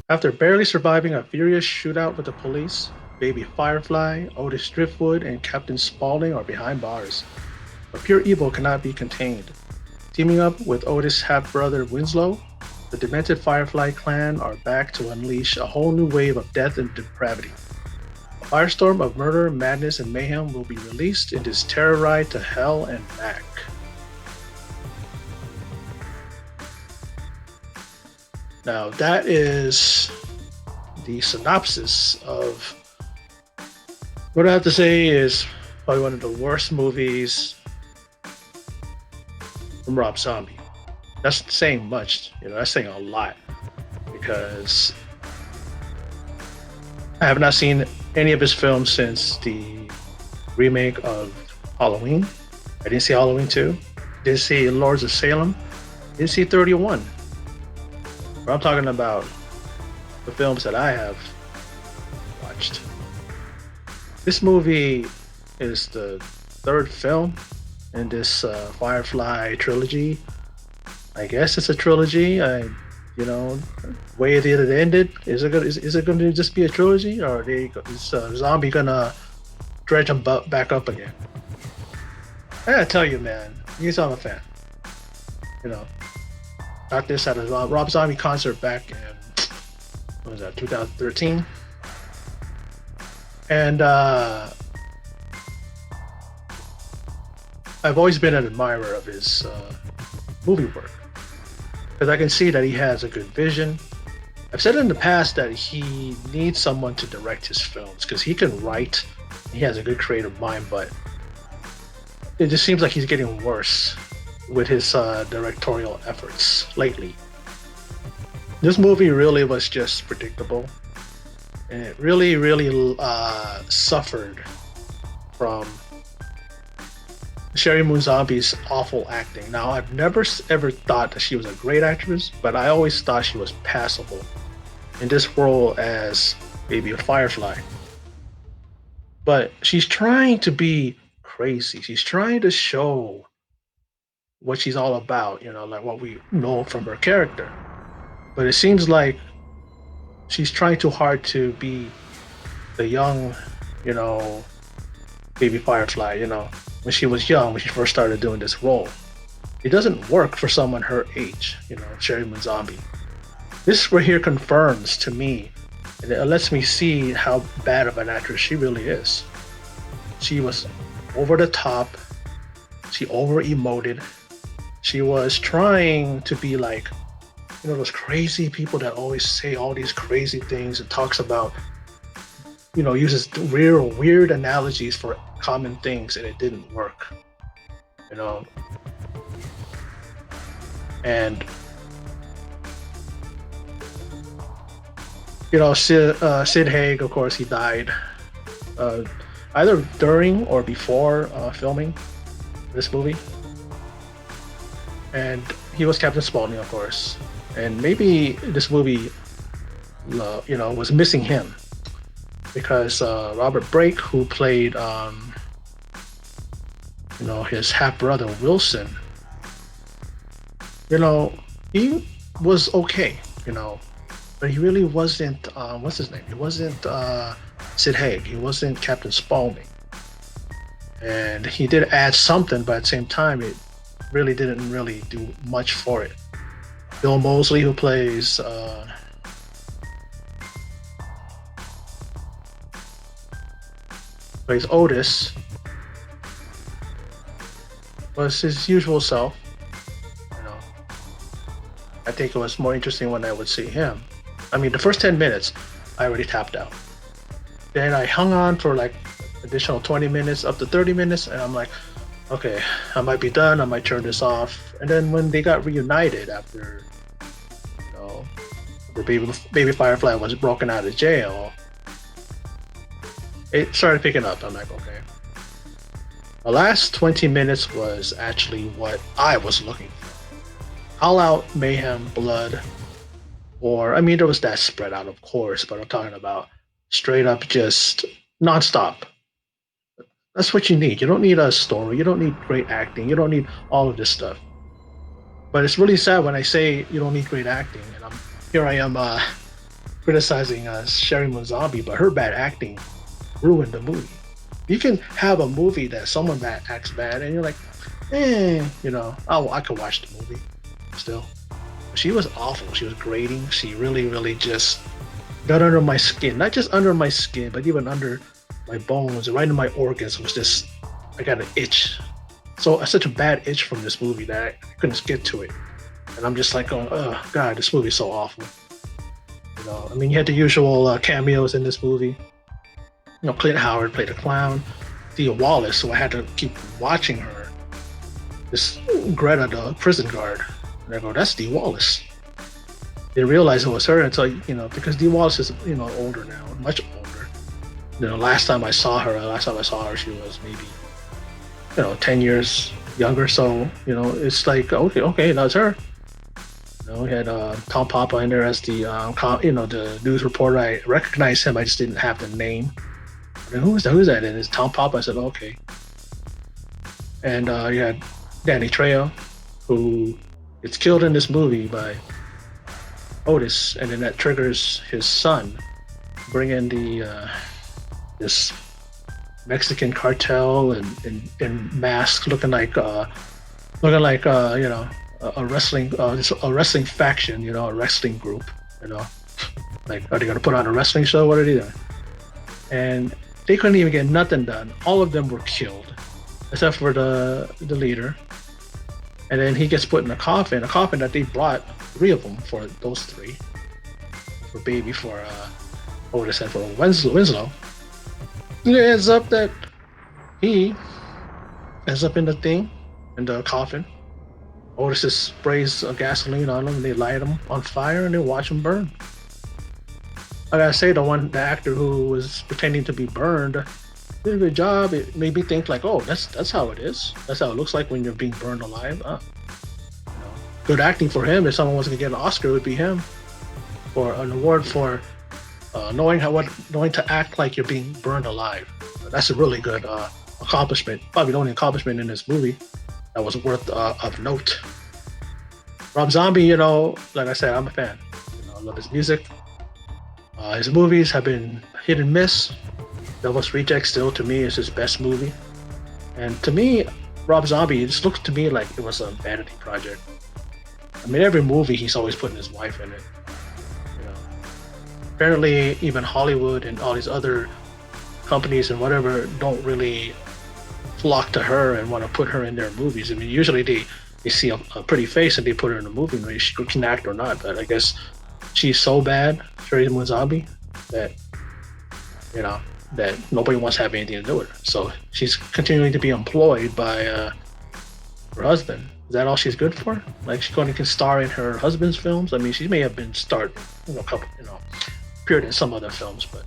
After barely surviving a furious shootout with the police, Baby Firefly, Otis Driftwood, and Captain Spaulding are behind bars. But pure evil cannot be contained. Teaming up with Otis' half brother Winslow, the demented Firefly clan are back to unleash a whole new wave of death and depravity. A firestorm of murder, madness, and mayhem will be released in this terror ride to hell and back. Now, that is the synopsis of what I have to say is probably one of the worst movies from Rob Zombie. That's saying much, that's saying a lot because I have not seen any of his films since the remake of Halloween. I didn't see Halloween 2. Didn't see Lords of Salem. Didn't see 31. But I'm talking about the films that I have watched. This movie is the third film in this Firefly trilogy. I guess it's a trilogy. Way it ended. Is it going to just be a trilogy, or is Zombie gonna dredge them back up again? I gotta tell you, man, he's I'm a fan. You know, got this at a Rob Zombie concert back in what was that 2013, and I've always been an admirer of his movie work because I can see that he has a good vision. I've said in the past that he needs someone to direct his films because he can write, he has a good creative mind, but it just seems like he's getting worse with his directorial efforts lately. This movie really was just predictable, and it really suffered from Sherry Moon Zombie's awful acting. Now, I've never ever thought that she was a great actress, but I always thought she was passable in this role as Baby Firefly. But she's trying to be crazy. She's trying to show what she's all about, like what we know from her character. But it seems like she's trying too hard to be the young, you know, Baby Firefly, when she was young, when she first started doing this role. It doesn't work for someone her age, Sherry Moon Zombie. This right here confirms to me, and it lets me see how bad of an actress she really is. She was over the top, she over emoted, she was trying to be like, those crazy people that always say all these crazy things and talks about, uses real weird analogies for common things, and it didn't work, you know. And Sid Haig, of course, he died either during or before filming this movie, and he was Captain Spaulding, of course. And maybe this movie, was missing him because Robert Brake, who played, his half brother Wilson, he was okay, but he really wasn't. What's his name? He wasn't Sid Haig. He wasn't Captain Spaulding, and he did add something, but at the same time, it really didn't really do much for it. Bill Moseley, who plays Otis, was his usual self. You know, I think it was more interesting when I would see him. I mean, the first 10 minutes, I already tapped out. Then I hung on for like additional 20 minutes, up to 30 minutes, and I'm like, okay, I might be done. I might turn this off. And then when they got reunited after, the baby Firefly was broken out of jail, it started picking up. I'm like, okay. The last 20 minutes was actually what I was looking for. All out mayhem, blood, or I mean, there was that spread out, of course, but I'm talking about straight up just nonstop. That's what you need. You don't need a story. You don't need great acting. You don't need all of this stuff. But it's really sad when I say you don't need great acting, and here I am criticizing Sherry Moon Zombie, but her bad acting ruined the movie. You can have a movie that someone that acts bad, and you're like, I could watch the movie still. She was awful. She was grating. She really, really just got under my skin. Not just under my skin, but even under my bones, right in my organs. It was just, I got an itch. So such a bad itch from this movie that I couldn't get to it. And I'm just like going, oh God, this movie's so awful. I mean, you had the usual cameos in this movie. Clint Howard played a clown. Thea Wallace, so I had to keep watching her. This Greta, the prison guard. And I go, that's Dee Wallace. Didn't realize it was her until, because Dee Wallace is, older now, much older. Last time I saw her, she was maybe, 10 years younger. So, it's like, okay, that's her. We had Tom Papa in there as the, the news reporter. I recognized him. I just didn't have the name. I mean, who's that? And it's Tom Papa. I said, okay. And you had Danny Trejo, who gets killed in this movie by Otis, and then that triggers his son, bring in the this Mexican cartel and mask, looking like a wrestling faction, a wrestling group, like, are they gonna put on a wrestling show? What are they doing? And they couldn't even get nothing done. All of them were killed, except for the leader. And then he gets put in a coffin that they brought, 3 of them for those 3. For Baby, for Otis, and for Winslow. And it ends up that he ends up in the coffin. Otis just sprays gasoline on him, and they light him on fire, and they watch him burn. I gotta say, the actor who was pretending to be burned did a good job. It made me think like, oh, that's how it is. That's how it looks like when you're being burned alive. Good acting for him. If someone was gonna get an Oscar, it would be him, for an award for knowing to act like you're being burned alive. That's a really good accomplishment. Probably the only accomplishment in this movie that was worth of note. Rob Zombie, like I said, I'm a fan. I love his music. His movies have been hit and miss. Devil's Reject still, to me, is his best movie. And to me, Rob Zombie, it just looks to me like it was a vanity project. I mean, every movie he's always putting his wife in it. Apparently, even Hollywood and all these other companies and whatever don't really flock to her and want to put her in their movies. I mean, usually they see a pretty face and they put her in a movie, whether she can act or not. But I guess she's so bad, Sherry Moon Zombie, that that nobody wants to have anything to do with her. So she's continuing to be employed by her husband. Is that all she's good for? Like, she's going to star in her husband's films? I mean, she may have been appeared in some other films, but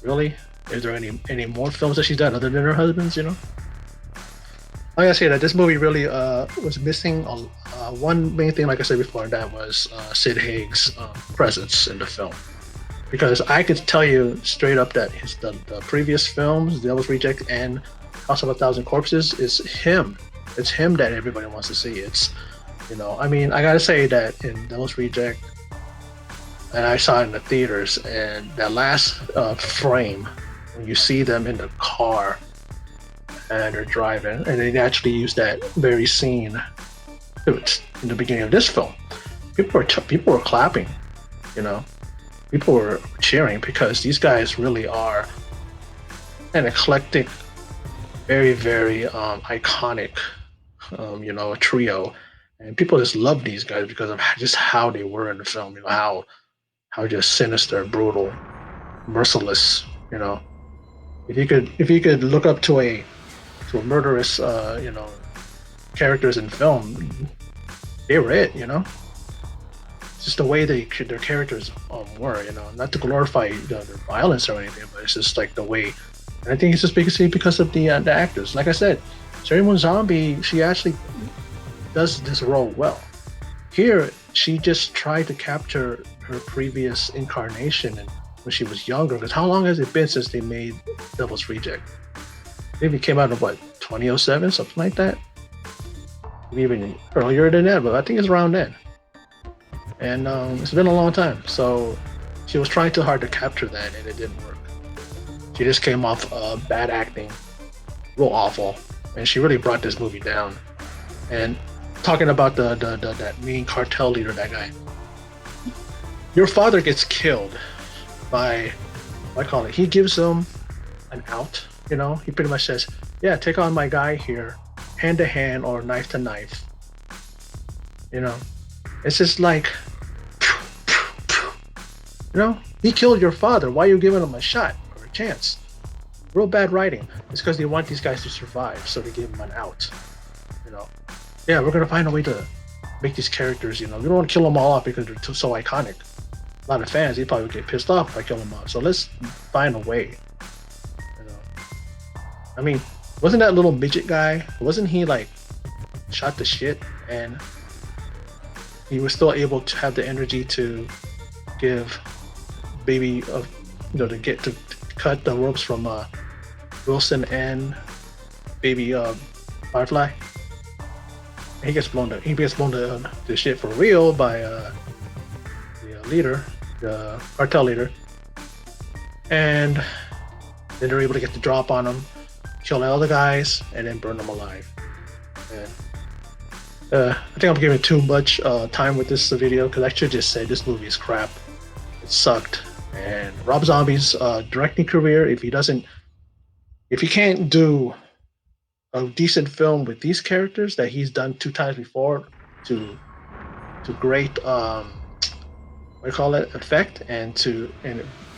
really, is there any more films that she's done other than her husband's? I gotta say that this movie really was missing one main thing, like I said before, and that was Sid Haig's presence in the film. Because I could tell you straight up that the previous films, Devil's Reject and House of a Thousand Corpses, is him. It's him that everybody wants to see. It's, I mean, I gotta say that in Devil's Reject, and I saw it in the theaters, and that last frame, when you see them in the car and they're driving, and they actually used that very scene in the beginning of this film. People were clapping, people were cheering, because these guys really are an eclectic, very, very iconic, trio, and people just love these guys because of just how they were in the film. How just sinister, brutal, merciless. If you could look up to a murderous, characters in film, they were it. It's just the way their characters were, not to glorify their violence or anything, but it's just like the way. And I think it's just because of the actors. Like I said, Sherry Moon Zombie, she actually does this role well. Here, she just tried to capture her previous incarnation and when she was younger. Because how long has it been since they made Devil's Reject? Maybe it came out in 2007, something like that. Maybe even earlier than that, but I think it's around then. And it's been a long time. So she was trying too hard to capture that, and it didn't work. She just came off bad acting, real awful, and she really brought this movie down. And talking about the that mean cartel leader, that guy, your father gets killed by, what I call it. He gives them an out. You know, he pretty much says, "Yeah, take on my guy here, hand to hand or knife to knife." You know, it's just like, you know, he killed your father. Why are you giving him a shot or a chance? Real bad writing. It's because they want these guys to survive, so they give them an out. You know, yeah, we're gonna find a way to make these characters. You know, we don't want to kill them all off because they're too so iconic. A lot of fans, they probably would get pissed off if I kill them off. So let's find a way. You know, I mean, wasn't that little midget guy? Wasn't he like shot to shit, and he was still able to have the energy to give baby of, you know, to get to cut the ropes from Wilson and baby Firefly. And he gets blown to shit for real by the leader, the cartel leader, and then they're able to get the drop on him, kill all the guys, and then burn them alive. And I think I'm giving too much time with this video because I should just say this movie is crap. It sucked. And Rob Zombie's directing career, if he can't do a decent film with these characters that he's done 2 times before to great what do you call it, effect, and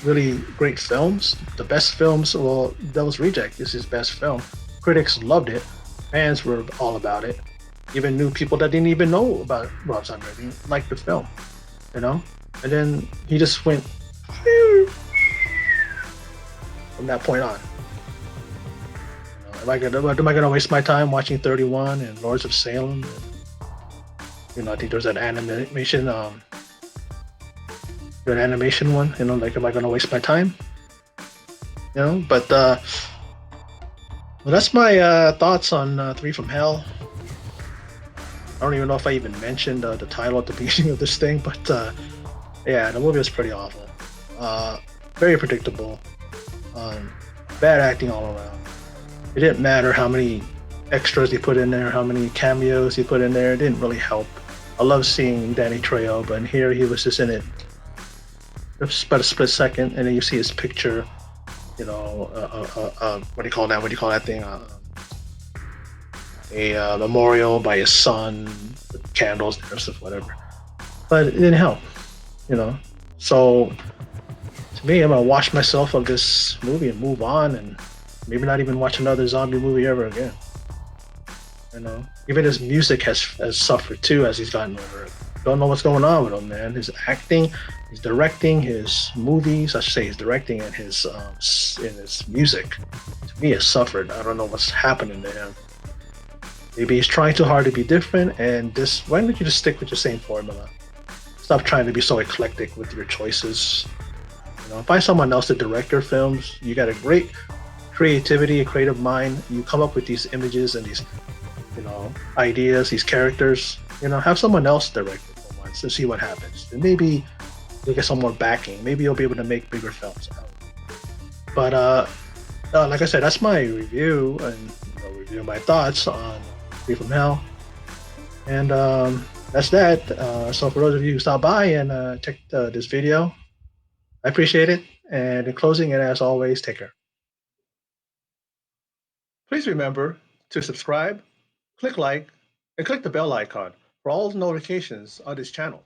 really great films. The best films, well, Devil's Reject is his best film. Critics loved it. Fans were all about it. Even new people that didn't even know about Rob Zombie liked the film, you know. And then he just went from that point on. Am I gonna waste my time watching 31 and Lords of Salem? And, you know, I think there's an animation, an animation one. You know, like, am I gonna waste my time? You know, but well, that's my thoughts on Three from Hell. I don't even know if I even mentioned the title at the beginning of this thing, but yeah, the movie was pretty awful. Very predictable. Bad acting all around. It didn't matter how many extras he put in there, how many cameos he put in there. It didn't really help. I love seeing Danny Trejo, but here he was just in it just about a split second, and then you see his picture. You know, what do you call that? What do you call that thing? A memorial by his son, with candles and stuff, whatever. But it didn't help. You know, so to me, I'm gonna wash myself of this movie and move on, and maybe not even watch another zombie movie ever again. You know, even his music has suffered too as he's gotten older. Don't know what's going on with him, man. His acting, his directing, his movies, I should say his directing and his in his music, to me, has suffered. I don't know what's happening to him. Maybe he's trying too hard to be different, and this. Why don't you just stick with your same formula? Stop trying to be so eclectic with your choices. You know, find someone else to direct your films. You got a great creativity, a creative mind. You come up with these images and these, you know, ideas, these characters. You know, have someone else direct it for once and see what happens. And maybe you'll get some more backing. Maybe you'll be able to make bigger films. But like I said, that's my review and, you know, review my thoughts on Three from Hell. And that's that. So for those of you who stopped by and checked this video, I appreciate it. And in closing, and as always, take care. Please remember to subscribe, click like, and click the bell icon for all notifications on this channel.